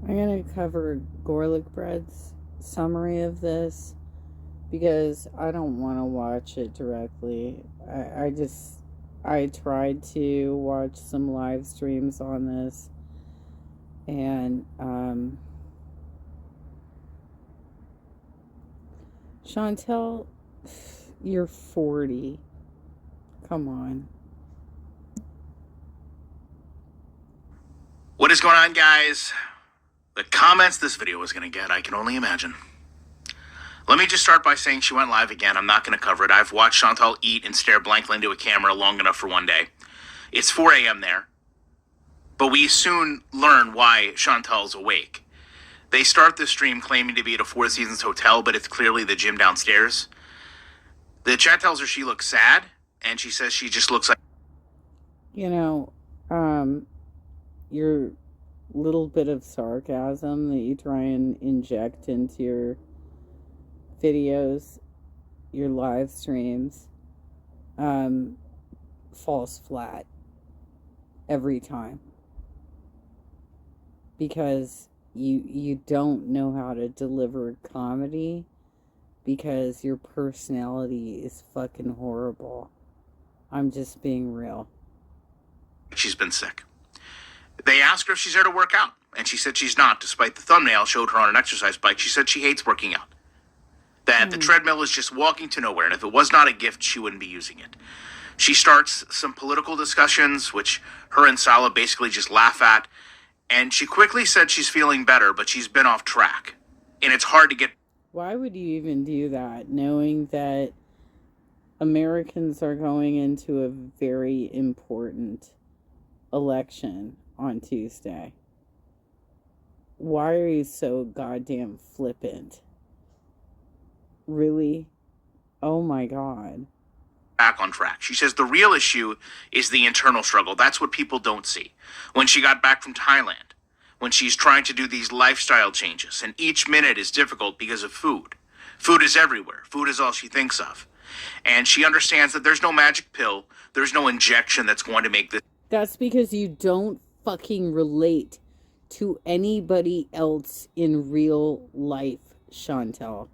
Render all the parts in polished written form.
I'm going to cover Garlic Bread's summary of this because I don't want to watch it directly. I tried to watch some live streams on this, and Chantel, you're 40. Come on. What is going on, guys? The comments this video is going to get, I can only imagine. Let me just start by saying she went live again. I'm not going to cover it. I've watched Chantal eat and stare blankly into a camera long enough for one day. It's 4 a.m. there. But we soon learn why Chantal's awake. They start the stream claiming to be at a Four Seasons hotel, but it's clearly the gym downstairs. The chat tells her she looks sad, and she says she just looks like... You know, your little bit of sarcasm that you try and inject into your videos, your live streams, falls flat every time. Because you don't know how to deliver comedy because your personality is fucking horrible. I'm just being real. She's been sick. They ask her if she's there to work out, and she said she's not, despite the thumbnail showed her on an exercise bike. She said she hates working out. That the treadmill is just walking to nowhere, and if it was not a gift, she wouldn't be using it. She starts some political discussions, which her and Salah basically just laugh at, and she quickly said she's feeling better, but she's been off track. And it's hard to get... Why would you even do that, knowing that Americans are going into a very important election on Tuesday? Why are you so goddamn flippant? Really? Oh my God. Back on track. She says the real issue is the internal struggle. That's what people don't see. When she got back from Thailand, when she's trying to do these lifestyle changes, and each minute is difficult because of food. Food is everywhere. Food is all she thinks of. And she understands that there's no magic pill. There's no injection that's going to make this... That's because you don't fucking relate to anybody else in real life, Chantel.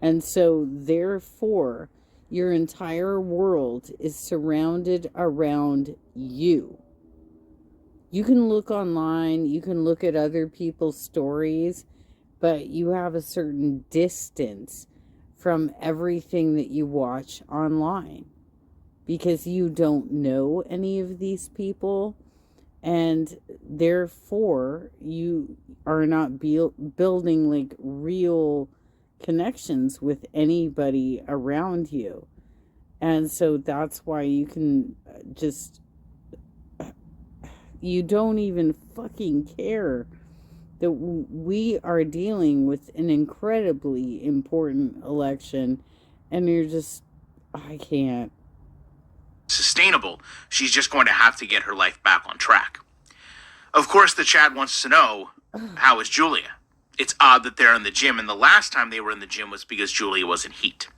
And so, therefore, your entire world is surrounded around you. You can look online, you can look at other people's stories, but you have a certain distance from everything that you watch online because you don't know any of these people, and therefore you are not building like real connections with anybody around you. And so that's why you can just, you don't even fucking care that we are dealing with an incredibly important election, and you're just, I can't. Sustainable. She's just going to have to get her life back on track. Of course, the chat wants to know, how is Julia? It's odd that they're in the gym, and the last time they were in the gym was because Julia was in heat.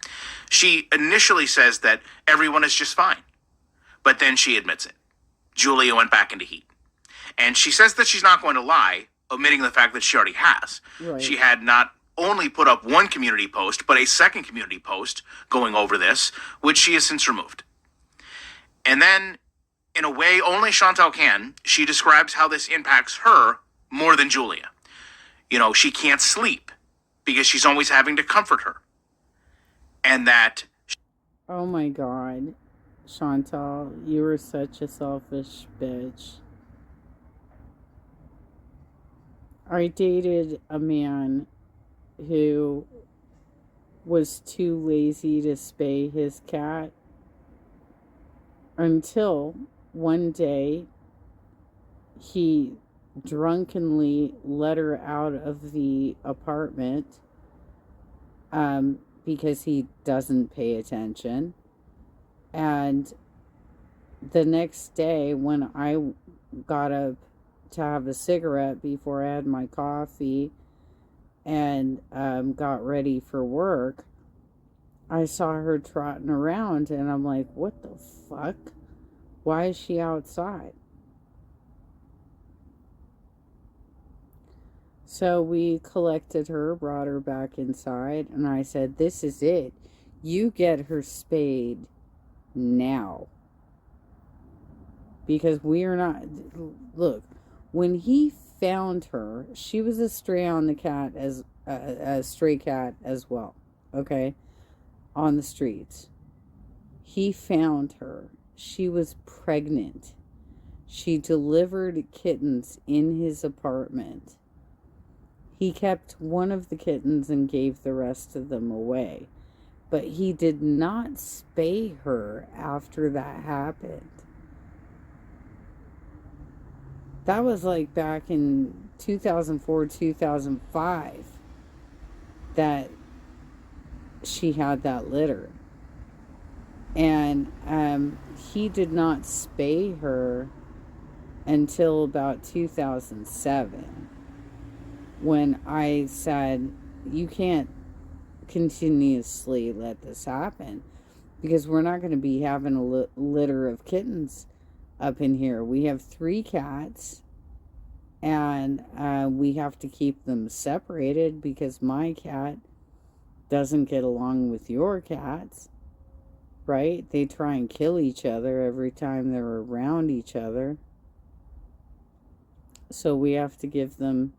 She initially says that everyone is just fine, but then she admits it. Julia went back into heat. And she says that she's not going to lie, omitting the fact that she already has. Right. She had not only put up one community post, but a second community post going over this, which she has since removed. And then, in a way only Chantal can, she describes how this impacts her more than Julia. You know, she can't sleep because she's always having to comfort her. And that... Oh my God, Chantal, you are such a selfish bitch. I dated a man who was too lazy to spay his cat until one day he drunkenly let her out of the apartment because he doesn't pay attention. And the next day when I got up to have a cigarette before I had my coffee and got ready for work, I saw her trotting around, and I'm like, what the fuck? Why is she outside? So we collected her, brought her back inside, and I said, "This is it. You get her spayed now." Because we are not. Look, when he found her, she was a stray on the cat as a stray cat as well. Okay, on the streets. He found her. She was pregnant. She delivered kittens in his apartment. He kept one of the kittens and gave the rest of them away. But he did not spay her after that happened. That was like back in 2004, 2005 that she had that litter. And he did not spay her until about 2007, when I said, you can't continuously let this happen, because we're not going to be having a litter of kittens up in here. We have 3 cats, and we have to keep them separated because my cat doesn't get along with your cats, right? They try and kill each other every time they're around each other. So we have to give them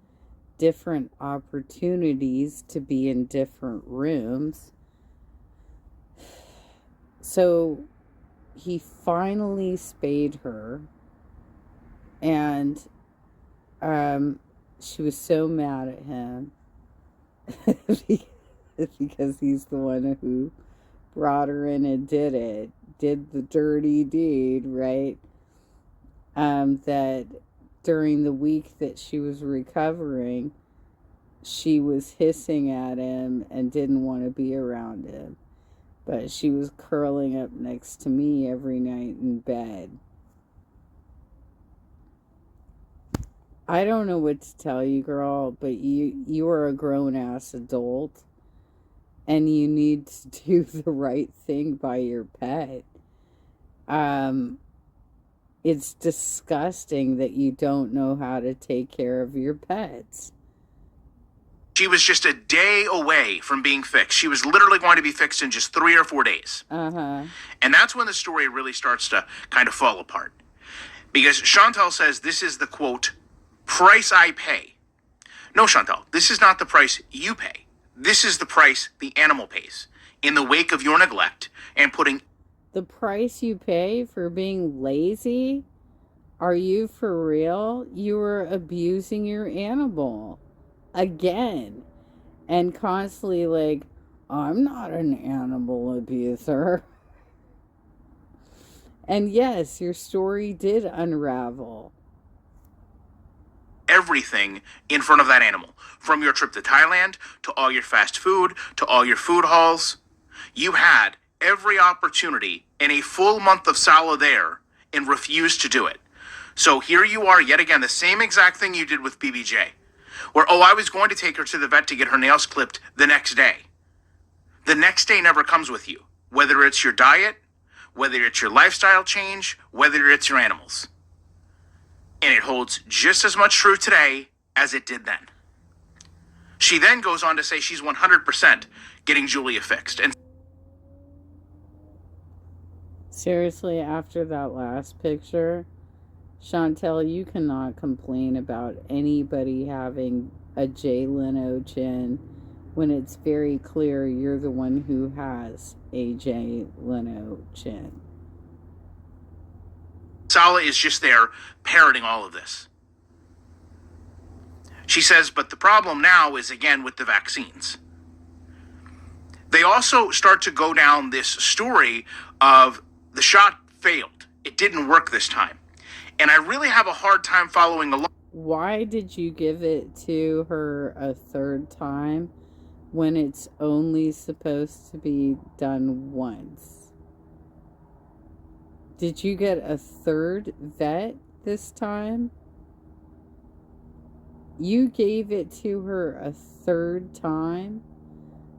different opportunities to be in different rooms. So he finally spayed her, and she was so mad at him because he's the one who brought her in and did the dirty deed, right? That during the week that she was recovering, she was hissing at him and didn't want to be around him. But she was curling up next to me every night in bed. I don't know what to tell you, girl, but you are a grown-ass adult, and you need to do the right thing by your pet. It's disgusting that you don't know how to take care of your pets. She was just a day away from being fixed. She was literally going to be fixed in just 3 or 4 days. And that's when the story really starts to kind of fall apart. Because Chantal says this is the, quote, price I pay. No, Chantal, this is not the price you pay. This is the price the animal pays in the wake of your neglect and putting... The price you pay for being lazy? Are you for real? You are abusing your animal. Again. And constantly like, I'm not an animal abuser. And yes, your story did unravel. Everything in front of that animal. From your trip to Thailand, to all your fast food, to all your food hauls. You had every opportunity in a full month of Sala there and refused to do it. So here you are yet again, the same exact thing you did with BBJ. Where, I was going to take her to the vet to get her nails clipped the next day. The next day never comes with you. Whether it's your diet, whether it's your lifestyle change, whether it's your animals. And it holds just as much true today as it did then. She then goes on to say she's 100% getting Julia fixed. And seriously, after that last picture, Chantel, you cannot complain about anybody having a Jay Leno chin when it's very clear you're the one who has a Jay Leno chin. Sala is just there parroting all of this. She says, but the problem now is again with the vaccines. They also start to go down this story of the shot failed. It didn't work this time. And I really have a hard time following along. Why did you give it to her a third time when it's only supposed to be done once? Did you get a third vet this time? You gave it to her a third time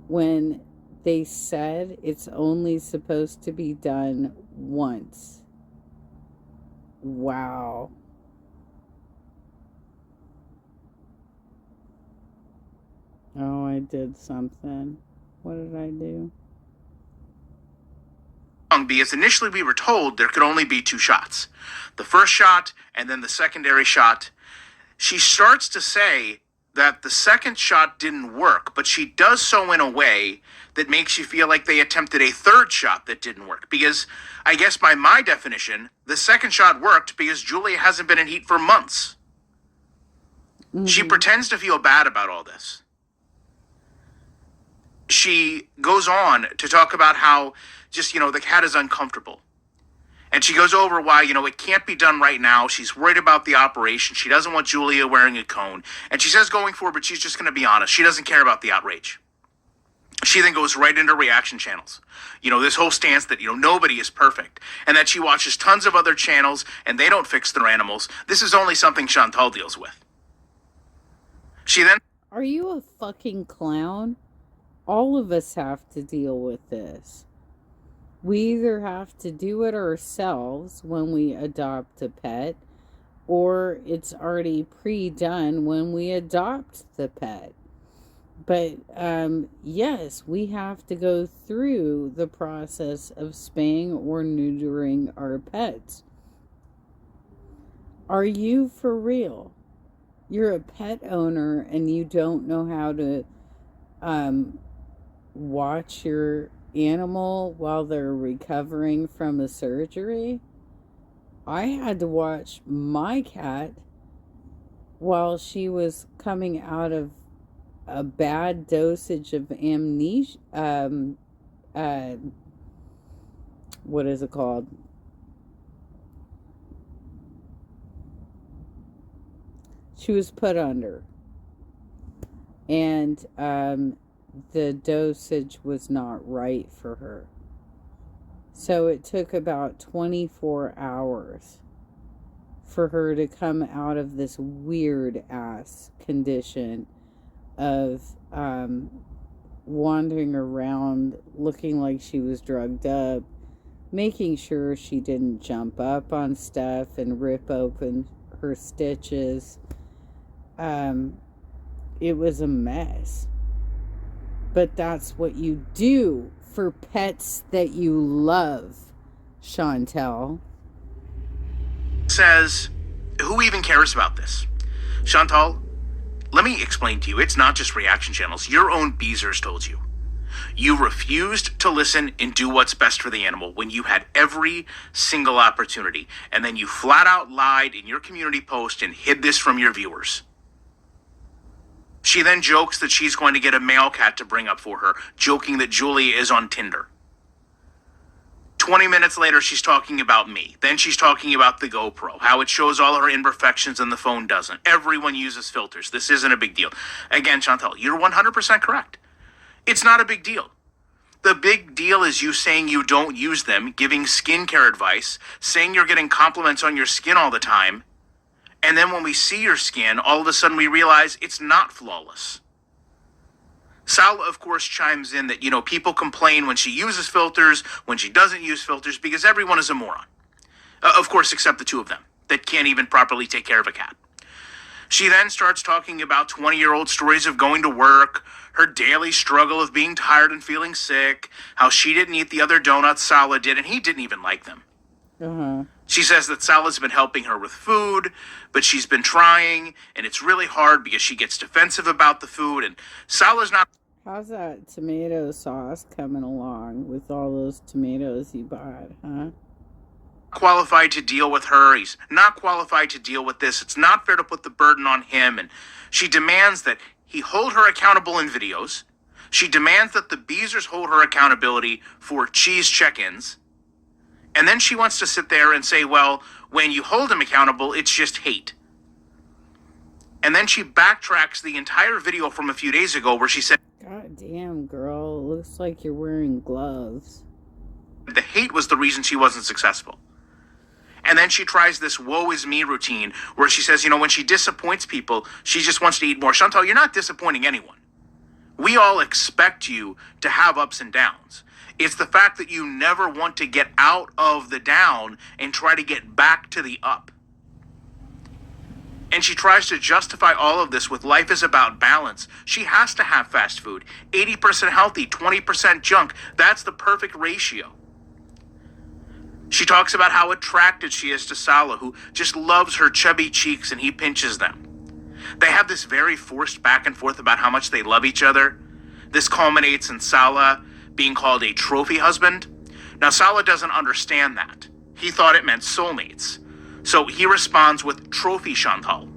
when they said it's only supposed to be done once. Wow. I did something. What did I do? Because initially we were told there could only be 2 shots. The first shot and then the secondary shot. She starts to say that the second shot didn't work, but she does so in a way that makes you feel like they attempted a third shot that didn't work. Because I guess by my definition, the second shot worked because Julia hasn't been in heat for months. She pretends to feel bad about all this. She goes on to talk about how just, the cat is uncomfortable. And she goes over why, it can't be done right now. She's worried about the operation. She doesn't want Julia wearing a cone. And she says going forward, but she's just going to be honest. She doesn't care about the outrage. She then goes right into reaction channels. This whole stance that, nobody is perfect. And that she watches tons of other channels and they don't fix their animals. This is only something Chantal deals with. She then... Are you a fucking clown? All of us have to deal with this. We either have to do it ourselves when we adopt a pet, or it's already pre-done when we adopt the pet. But, yes, we have to go through the process of spaying or neutering our pets. Are you for real? You're a pet owner and you don't know how to watch your animal while they're recovering from a surgery? I had to watch my cat while she was coming out of a bad dosage of amnesia. What is it called? She was put under. And the dosage was not right for her. So it took about 24 hours for her to come out of this weird ass condition of wandering around looking like she was drugged up, making sure she didn't jump up on stuff and rip open her stitches. It was a mess. But that's what you do for pets that you love, Chantal. Says, who even cares about this? Chantal, let me explain to you, it's not just reaction channels. Your own Beezers told you. You refused to listen and do what's best for the animal when you had every single opportunity. And then you flat out lied in your community post and hid this from your viewers. She then jokes that she's going to get a male cat to bring up for her, joking that Julia is on Tinder. 20 minutes later, she's talking about me. Then she's talking about the GoPro, how it shows all her imperfections and the phone doesn't. Everyone uses filters. This isn't a big deal. Again, Chantal, you're 100% correct. It's not a big deal. The big deal is you saying you don't use them, giving skincare advice, saying you're getting compliments on your skin all the time. And then when we see your skin, all of a sudden we realize it's not flawless. Sal, of course, chimes in that, people complain when she uses filters, when she doesn't use filters, because everyone is a moron. Of course, except the 2 of them that can't even properly take care of a cat. She then starts talking about 20-year-old stories of going to work, her daily struggle of being tired and feeling sick, how she didn't eat the other donuts Sala did, and he didn't even like them. She says that Sala's been helping her with food, but she's been trying, and it's really hard because she gets defensive about the food, and Sala's not... How's that tomato sauce coming along with all those tomatoes you bought, huh? Qualified to deal with her. He's not qualified to deal with this. It's not fair to put the burden on him, and she demands that he hold her accountable in videos. She demands that the Beezers hold her accountability for cheese check-ins. And then she wants to sit there and say, well, when you hold him accountable, it's just hate. And then she backtracks the entire video from a few days ago where she said, God damn, girl, it looks like you're wearing gloves. The hate was the reason she wasn't successful. And then she tries this woe is me routine where she says, when she disappoints people, she just wants to eat more. Chantal, you're not disappointing anyone. We all expect you to have ups and downs. It's the fact that you never want to get out of the down and try to get back to the up. And she tries to justify all of this with life is about balance. She has to have fast food. 80% healthy, 20% junk. That's the perfect ratio. She talks about how attracted she is to Sala, who just loves her chubby cheeks and he pinches them. They have this very forced back and forth about how much they love each other. This culminates in Sala being called a trophy husband. Now, Sala doesn't understand that. He thought it meant soulmates. So he responds with trophy Chantal.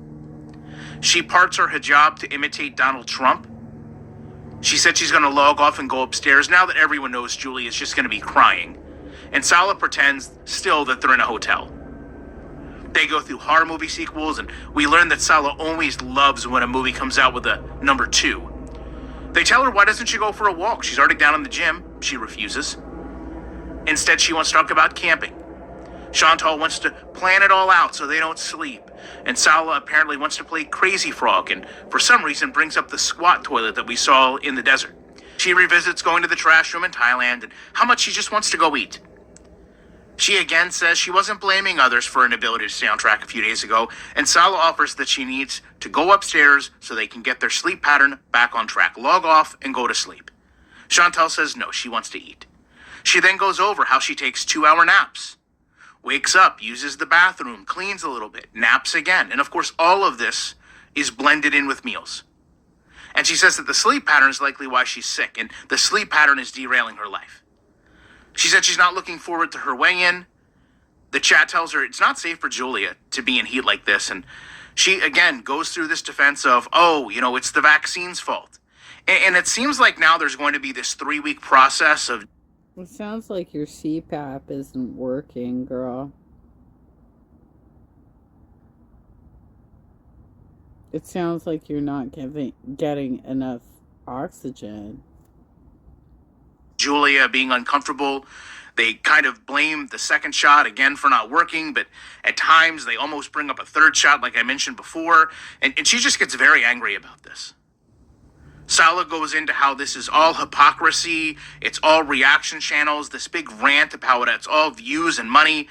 She parts her hijab to imitate Donald Trump. She said she's going to log off and go upstairs now that everyone knows Julie is just going to be crying. And Sala pretends still that they're in a hotel. They go through horror movie sequels, and we learn that Sala always loves when a movie comes out with a number 2. They tell her why doesn't she go for a walk? She's already down in the gym. She refuses. Instead, she wants to talk about camping. Chantal wants to plan it all out so they don't sleep. And Sala apparently wants to play Crazy Frog and for some reason brings up the squat toilet that we saw in the desert. She revisits going to the trash room in Thailand and how much she just wants to go eat. She again says she wasn't blaming others for an inability to stay on track a few days ago, and Sala offers that she needs to go upstairs so they can get their sleep pattern back on track, log off and go to sleep. Chantal says no, she wants to eat. She then goes over how she takes 2-hour naps. Wakes up, uses the bathroom, cleans a little bit, naps again. And of course, all of this is blended in with meals. And she says that the sleep pattern is likely why she's sick, and the sleep pattern is derailing her life. She said she's not looking forward to her weigh-in. The chat tells her it's not safe for Julia to be in heat like this. And she, again, goes through this defense of, it's the vaccine's fault. And it seems like now there's going to be this 3-week process of... It sounds like your CPAP isn't working, girl. It sounds like you're not getting enough oxygen. Julia being uncomfortable. They kind of blame the second shot again for not working, but at times they almost bring up a third shot like I mentioned before, and she just gets very angry about this. Sala goes into how this is all hypocrisy, it's all reaction channels, this big rant about it's all views and money.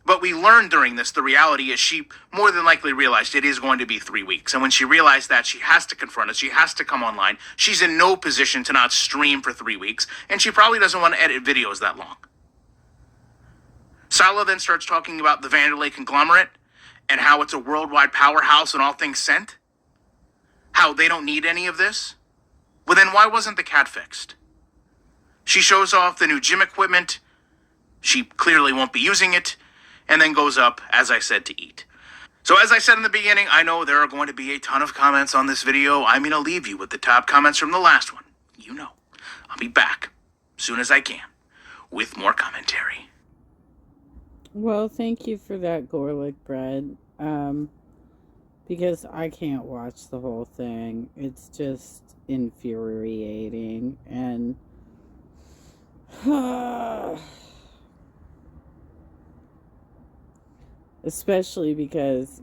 But we learned during this, the reality is she more than likely realized it is going to be 3 weeks. And when she realized that, she has to confront us. She has to come online. She's in no position to not stream for 3 weeks. And she probably doesn't want to edit videos that long. Sala then starts talking about the Vanderlei conglomerate and how it's a worldwide powerhouse and all things scent. How they don't need any of this. Well, then why wasn't the cat fixed? She shows off the new gym equipment. She clearly won't be using it. And then goes up, as I said, to eat. So as I said in the beginning, I know there are going to be a ton of comments on this video. I'm going to leave you with the top comments from the last one. I'll be back as soon as I can with more commentary. Well, thank you for that, garlic bread. Because I can't watch the whole thing. It's just infuriating. And... especially because,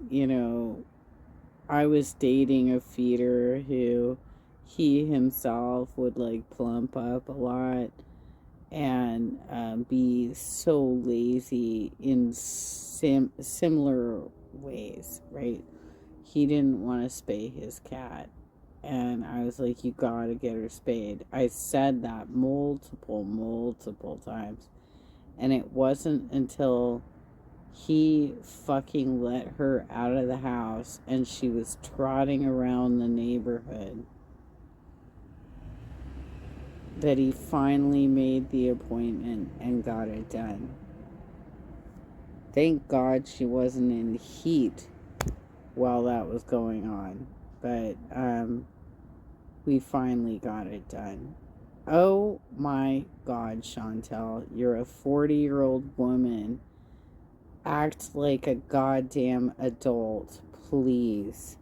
I was dating a feeder who he himself would plump up a lot and be so lazy in similar ways, right? He didn't want to spay his cat, and I was like, you gotta get her spayed. I said that multiple times, and it wasn't until he fucking let her out of the house and she was trotting around the neighborhood that he finally made the appointment and got it done. Thank God she wasn't in heat while that was going on. But we finally got it done. Oh my God, Chantal, you're a 40-year-old woman. Act like a goddamn adult, please.